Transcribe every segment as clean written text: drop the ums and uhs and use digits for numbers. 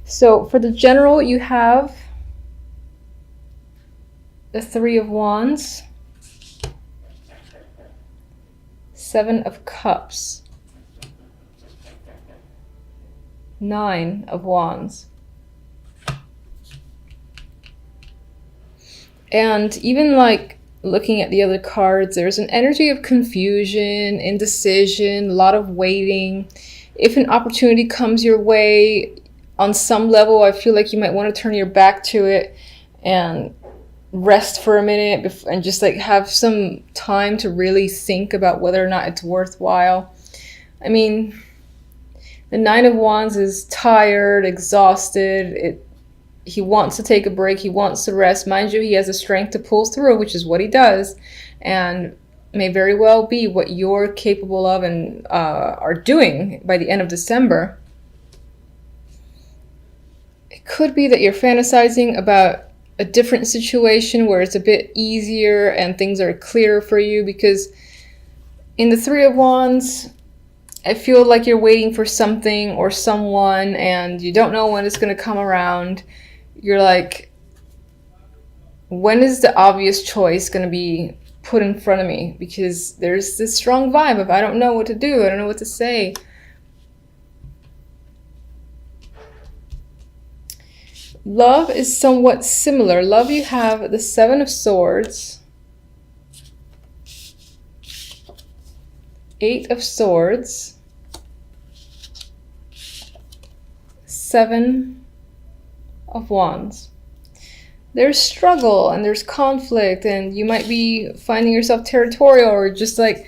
So for the general, you have the Three of Wands, Seven of Cups, Nine of Wands. And even like looking at the other cards, there's an energy of confusion, indecision, a lot of waiting. If an opportunity comes your way, on some level, I feel like you might want to turn your back to it and rest for a minute and just like have some time to really think about whether or not it's worthwhile. I mean, the Nine of Wands is tired, exhausted. He wants to take a break. He wants to rest. Mind you, he has the strength to pull through, which is what he does, and may very well be what you're capable of and are doing by the end of December. It could be that you're fantasizing about a different situation where it's a bit easier and things are clearer for you, because in the Three of Wands, I feel like you're waiting for something or someone and you don't know when it's going to come around. You're like, when is the obvious choice going to be put in front of me? Because there's this strong vibe of I don't know what to do, I don't know what to say. Love is somewhat similar. Love, you have the Seven of Swords, Eight of Swords, Seven of Wands. There's struggle and there's conflict, and you might be finding yourself territorial or just like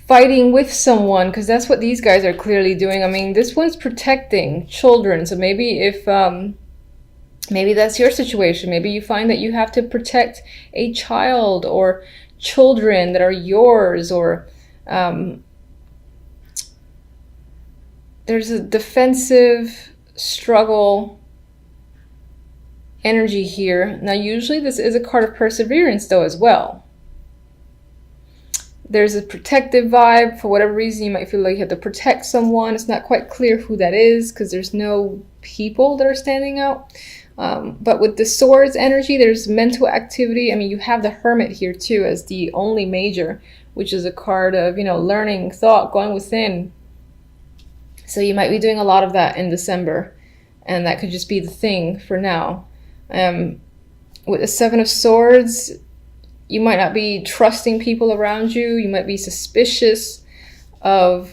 fighting with someone, because that's what these guys are clearly doing. I mean, this one's protecting children, so maybe if maybe that's your situation. Maybe you find that you have to protect a child or children that are yours, or there's a defensive struggle energy here. Now, usually this is a card of perseverance though as well. There's a protective vibe. For whatever reason, you might feel like you have to protect someone. It's not quite clear who that is because there's no people that are standing out. But with the Swords energy, there's mental activity. I mean, you have the Hermit here too as the only major, which is a card of, you know, learning, thought, going within. So you might be doing a lot of that in December, and that could just be the thing for now. With the Seven of Swords, you might not be trusting people around you. You might be suspicious of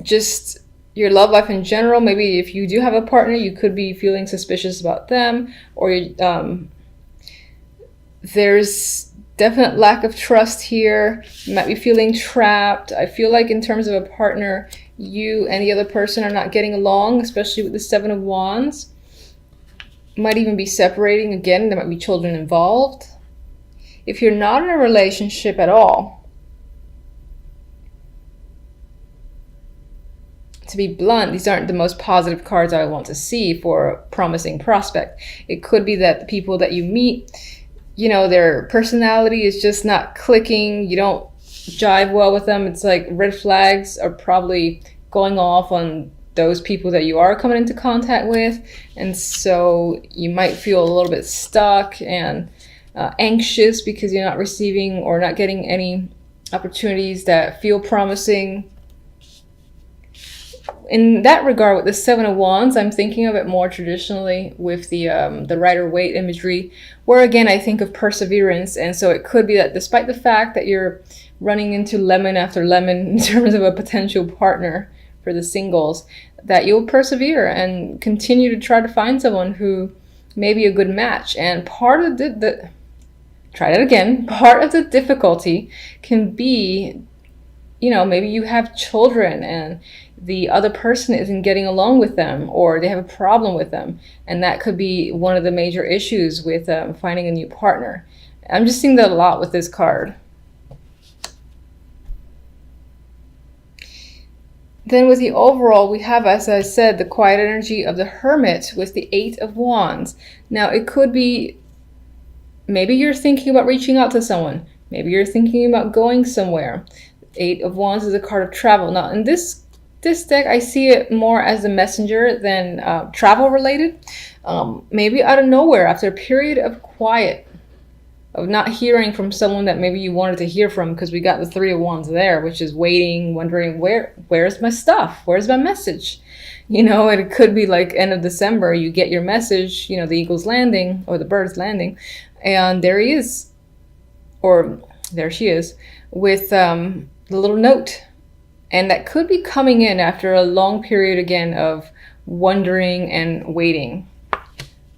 just your love life in general. Maybe if you do have a partner, you could be feeling suspicious about them, or there's definite lack of trust here. You might be feeling trapped. I feel like in terms of a partner, you and the other person are not getting along, especially with the Seven of Wands. Might even be separating again. There might be children involved. If you're not in a relationship at all, to be blunt, these aren't the most positive cards I want to see for a promising prospect. It could be that the people that you meet, you know, their personality is just not clicking. You don't jive well with them. It's like red flags are probably going off on those people that you are coming into contact with. And so you might feel a little bit stuck and anxious because you're not receiving or not getting any opportunities that feel promising. In that regard, with the Seven of Wands, I'm thinking of it more traditionally with the Rider-Waite imagery, where again I think of perseverance. And so it could be that despite the fact that you're running into lemon after lemon in terms of a potential partner for the singles, that you'll persevere and continue to try to find someone who may be a good match. And part of part of the difficulty can be, you know, maybe you have children and the other person isn't getting along with them, or they have a problem with them. And that could be one of the major issues with finding a new partner. I'm just seeing that a lot with this card. Then with the overall, we have, as I said, the quiet energy of the Hermit with the Eight of Wands. Now, it could be, maybe you're thinking about reaching out to someone. Maybe you're thinking about going somewhere. Eight of Wands is a card of travel. Now, in this this deck, I see it more as a messenger than travel related. Maybe out of nowhere, after a period of quiet, of not hearing from someone that maybe you wanted to hear from, because we got the Three of Wands there, which is waiting, wondering where's my stuff? Where's my message? And it could be like end of December, you get your message, the eagle's landing or the bird's landing, and there he is, or there she is, with the little note. And that could be coming in after a long period again of wondering and waiting.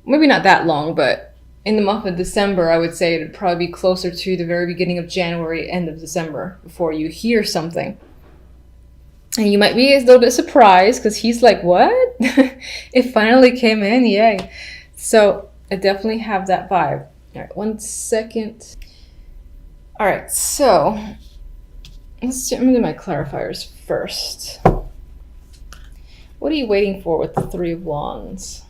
Maybe not that long, but in the month of December, I would say it'd probably be closer to the very beginning of January, end of December, before you hear something. And you might be a little bit surprised because he's like, what? It finally came in, yay. So I definitely have that vibe. All right, 1 second. All right, so let's do my clarifiers first. What are you waiting for with the Three of Wands?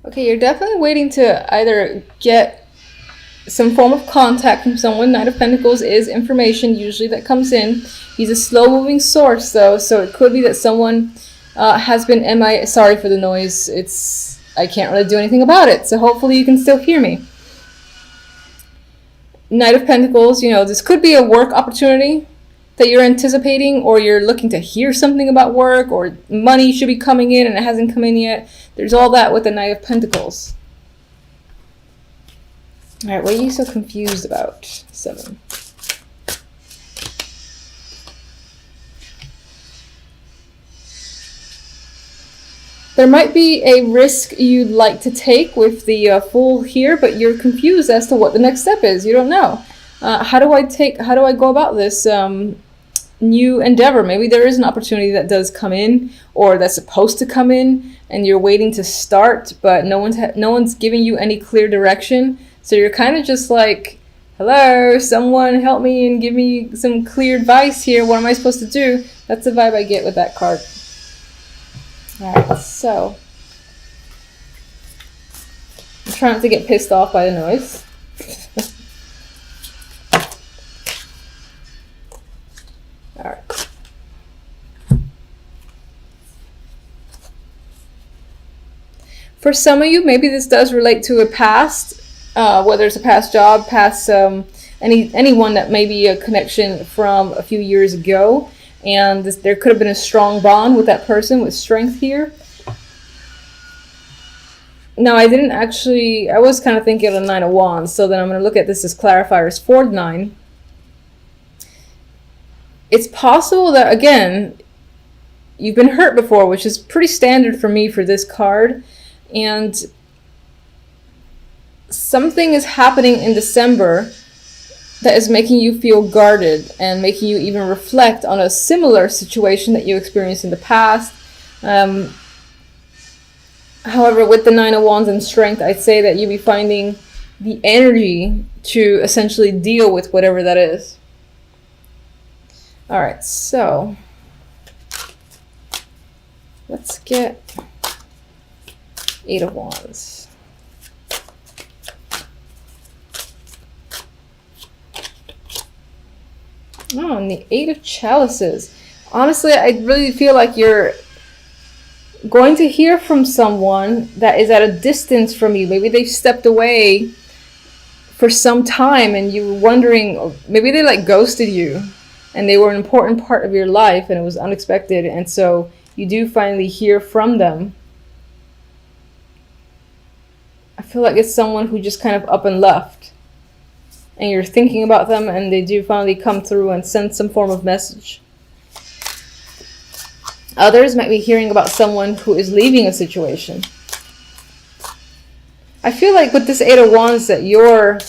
Okay, you're definitely waiting to either get some form of contact from someone. Knight of Pentacles is information usually that comes in. He's a slow-moving source, though, so it could be that someone has been MIA. Sorry for the noise. I can't really do anything about it, so hopefully you can still hear me. Knight of Pentacles, this could be a work opportunity that you're anticipating, or you're looking to hear something about work, or money should be coming in and it hasn't come in yet. There's all that with the Knight of Pentacles. All right, what are you so confused about? 7. There might be a risk you'd like to take with the Fool here, but you're confused as to what the next step is. You don't know. How do I go about this new endeavor? Maybe there is an opportunity that does come in, or that's supposed to come in, and you're waiting to start, but no one's giving you any clear direction. So you're kind of just like, hello, someone help me and give me some clear advice here. What am I supposed to do? That's the vibe I get with that card. All right, so I'm trying not to get pissed off by the noise. All right. For some of you, maybe this does relate to a past, whether it's a past job, past anyone that may be a connection from a few years ago, and there could have been a strong bond with that person with strength here. Now, I was kind of thinking of the Nine of Wands, so then I'm going to look at this as clarifiers for the 9. It's possible that, again, you've been hurt before, which is pretty standard for me for this card, and something is happening in December that is making you feel guarded and making you even reflect on a similar situation that you experienced in the past. However, with the Nine of Wands and strength, I'd say that you'll be finding the energy to essentially deal with whatever that is. All right, so let's get 8 of Wands. Oh, and the 8 of Chalices. Honestly, I really feel like you're going to hear from someone that is at a distance from you. Maybe they've stepped away for some time and you were wondering, maybe they like ghosted you and they were an important part of your life and it was unexpected, and so you do finally hear from them. I feel like it's someone who just kind of up and left, and you're thinking about them and they do finally come through and send some form of message. Others might be hearing about someone who is leaving a situation. I feel like with this 8 of Wands that you're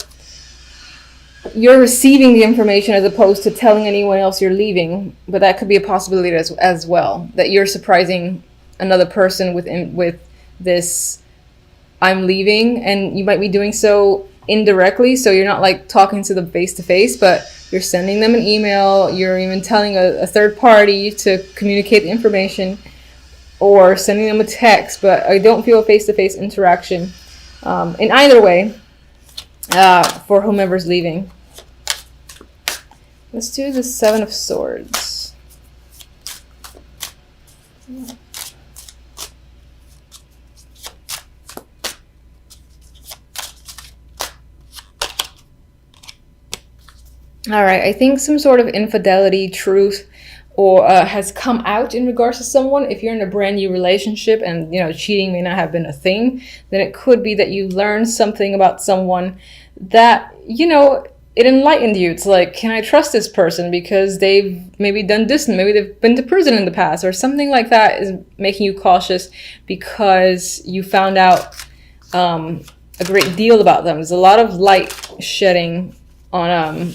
receiving the information as opposed to telling anyone else you're leaving, but that could be a possibility as well, that you're surprising another person with this I'm leaving, and you might be doing so indirectly, so you're not like talking to them face to face, but you're sending them an email, you're even telling a third party to communicate the information, or sending them a text, but I don't feel a face-to-face interaction in either way for whomever's leaving. Let's do the Seven of Swords. All right, I think some sort of infidelity, truth, or has come out in regards to someone. If you're in a brand new relationship and, you know, cheating may not have been a thing, then it could be that you learned something about someone that, you know, it enlightened you. It's like, can I trust this person because they've maybe done this, and maybe they've been to prison in the past, or something like that is making you cautious because you found out a great deal about them. There's a lot of light shedding on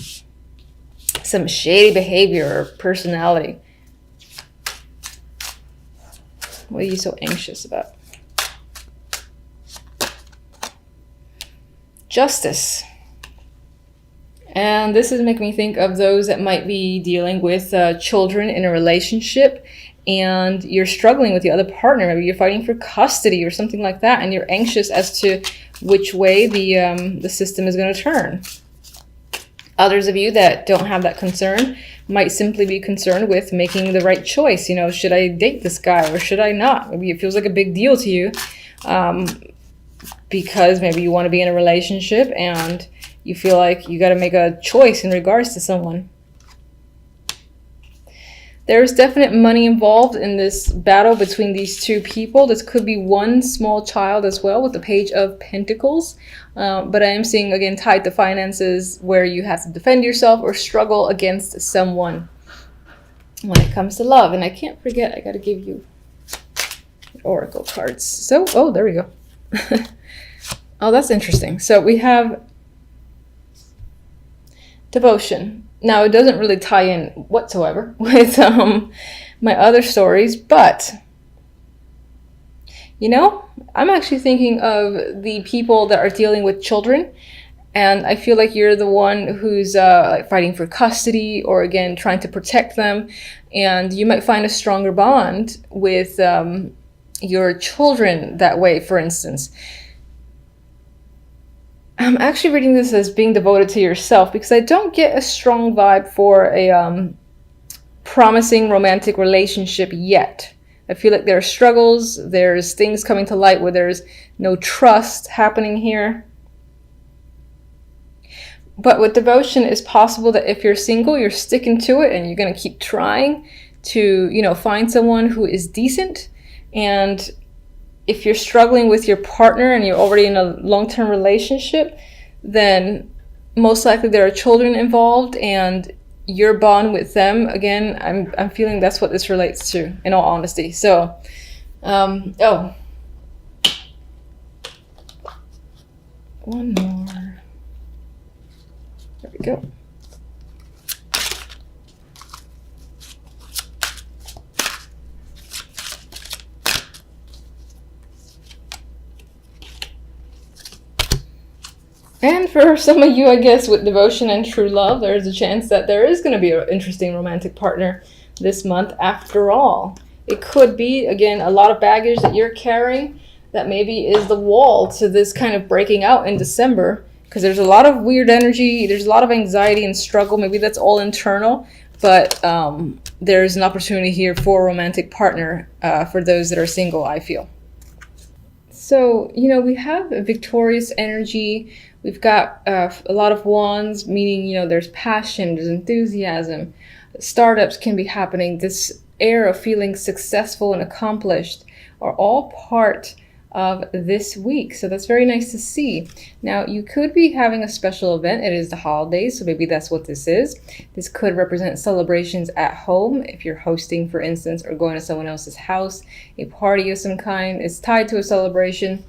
some shady behavior or personality. What are you so anxious about? Justice. And this is making me think of those that might be dealing with children in a relationship, and you're struggling with the other partner. Maybe you're fighting for custody or something like that, and you're anxious as to which way the system is going to turn. Others of you that don't have that concern might simply be concerned with making the right choice. You know, should I date this guy or should I not? Maybe it feels like a big deal to you because maybe you want to be in a relationship and you feel like you got to make a choice in regards to someone. There's definite money involved in this battle between these two people. This could be one small child as well with the Page of Pentacles. But I am seeing, again, tied to finances where you have to defend yourself or struggle against someone when it comes to love. And I can't forget, I got to give you oracle cards. So, oh, there we go. Oh, that's interesting. So we have devotion. Now, it doesn't really tie in whatsoever with my other stories, but, you know, I'm actually thinking of the people that are dealing with children, and I feel like you're the one who's like fighting for custody or, again, trying to protect them, and you might find a stronger bond with your children that way, for instance. I'm actually reading this as being devoted to yourself because I don't get a strong vibe for a promising romantic relationship yet. I feel like there are struggles, there's things coming to light where there's no trust happening here. But with devotion, it's possible that if you're single, you're sticking to it and you're going to keep trying to, you know, find someone who is decent. And if you're struggling with your partner and you're already in a long-term relationship, then most likely there are children involved, and your bond with them, again, I'm feeling that's what this relates to, in all honesty. So, oh, one more. There we go. And for some of you, I guess, with devotion and true love, there's a chance that there is going to be an interesting romantic partner this month after all. It could be, again, a lot of baggage that you're carrying that maybe is the wall to this kind of breaking out in December, because there's a lot of weird energy, there's a lot of anxiety and struggle. Maybe that's all internal, but there's an opportunity here for a romantic partner for those that are single, I feel. So, you know, we have a victorious energy. We've got a lot of wands, meaning, you know, there's passion, there's enthusiasm. Startups can be happening. This air of feeling successful and accomplished are all part of this week. So that's very nice to see. Now, you could be having a special event. It is the holidays, so maybe that's what this is. This could represent celebrations at home. If you're hosting, for instance, or going to someone else's house, a party of some kind is tied to a celebration.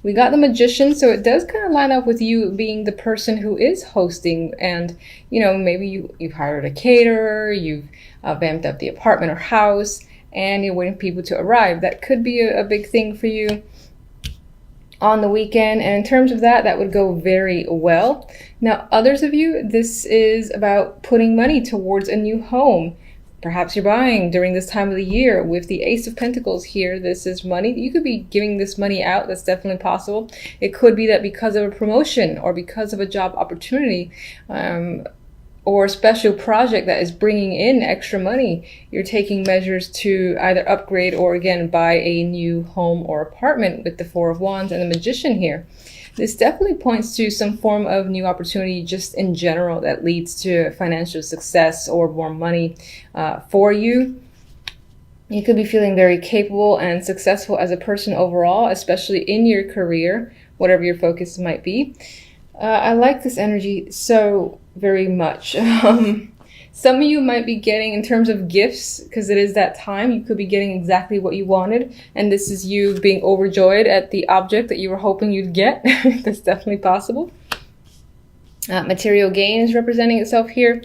We got the Magician, so it does kind of line up with you being the person who is hosting, and, you know, maybe you've hired a caterer, you've vamped up the apartment or house, and you're waiting for people to arrive. That could be a big thing for you. on the weekend, and in terms of that, that would go very well. Now, others of you, this is about putting money towards a new home. Perhaps you're buying during this time of the year. With the Ace of Pentacles here, this is money. You could be giving this money out. That's definitely possible. It could be that because of a promotion or because of a job opportunity, or a special project that is bringing in extra money, you're taking measures to either upgrade or again buy a new home or apartment with the Four of Wands and the Magician here. This definitely points to some form of new opportunity just in general that leads to financial success or more money for you. You could be feeling very capable and successful as a person overall, especially in your career, whatever your focus might be. I like this energy so very much. Some of you might be getting, in terms of gifts, because it is that time, you could be getting exactly what you wanted, and this is you being overjoyed at the object that you were hoping you'd get. That's definitely possible. Material gain is representing itself here.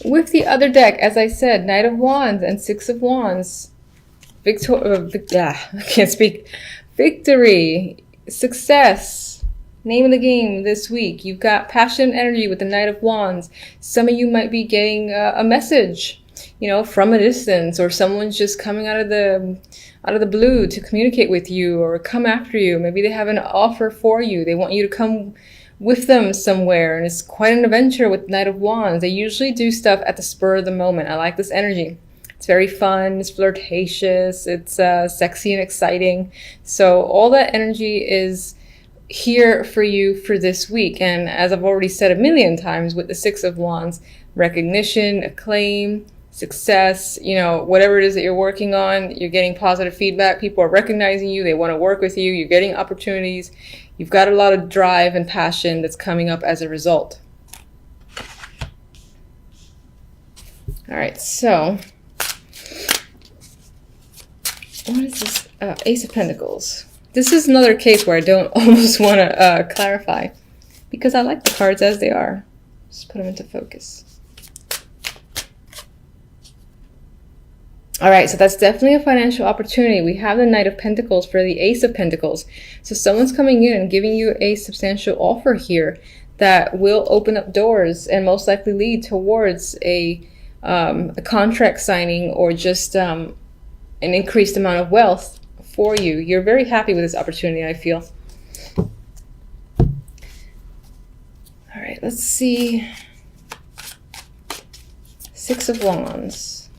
With the other deck, as I said, Knight of Wands and Six of Wands. I can't speak. Victory, success. Name of the game this week. You've got passion and energy with the Knight of Wands. Some of you might be getting a message, you know, from a distance, or someone's just coming out of the blue to communicate with you or come after you. Maybe they have an offer for you. They want you to come with them somewhere, and it's quite an adventure with Knight of Wands. They usually do stuff at the spur of the moment. I like this energy. It's very fun, it's flirtatious, it's sexy and exciting. So all that energy is here for you for this week. And as I've already said a million times, with the Six of Wands, recognition, acclaim, success, you know, whatever it is that you're working on, you're getting positive feedback. People are recognizing you. They want to work with you. You're getting opportunities. You've got a lot of drive and passion that's coming up as a result. All right, so what is this? Ace of Pentacles. This is another case where I don't almost want to clarify, because I like the cards as they are. Just put them into focus. All right, so that's definitely a financial opportunity. We have the Knight of Pentacles for the Ace of Pentacles. So someone's coming in and giving you a substantial offer here that will open up doors and most likely lead towards a contract signing, or just an increased amount of wealth for you. You're very happy with this opportunity, I feel. All right, let's see. Six of Wands.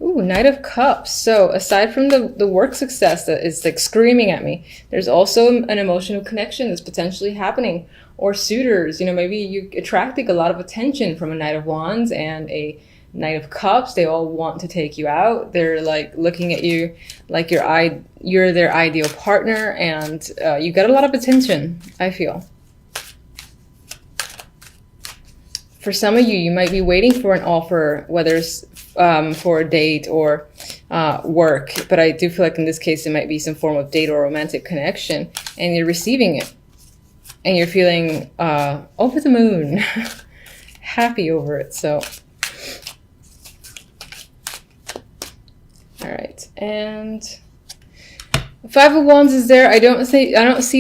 Ooh, Knight of Cups. So aside from the work success that is like screaming at me, there's also an emotional connection that's potentially happening. Or suitors, you know, maybe you're attracting a lot of attention from a Knight of Wands and a Knight of Cups. They all want to take you out. They're like looking at you like you're their ideal partner, and you got a lot of attention, I feel. For some of you, you might be waiting for an offer, whether it's for a date or work, but I do feel like in this case it might be some form of date or romantic connection, and you're receiving it and you're feeling over the moon, happy over it. So all right, and Five of Wands is there. I don't see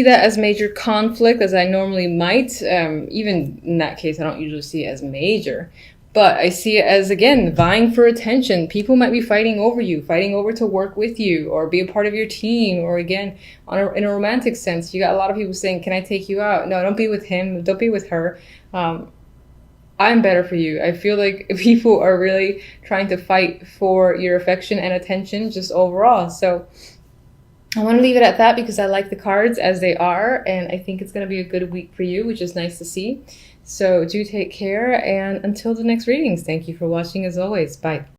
that as major conflict as I normally might. Even in that case, I don't usually see it as major, but I see it as, again, vying for attention. People might be fighting over you, fighting over to work with you or be a part of your team, or again, in a romantic sense, you got a lot of people saying, "Can I take you out?" No, don't be with him. Don't be with her. I'm better for you. I feel like people are really trying to fight for your affection and attention just overall. So I want to leave it at that because I like the cards as they are, and I think it's going to be a good week for you, which is nice to see. So do take care, and until the next readings, thank you for watching as always. Bye.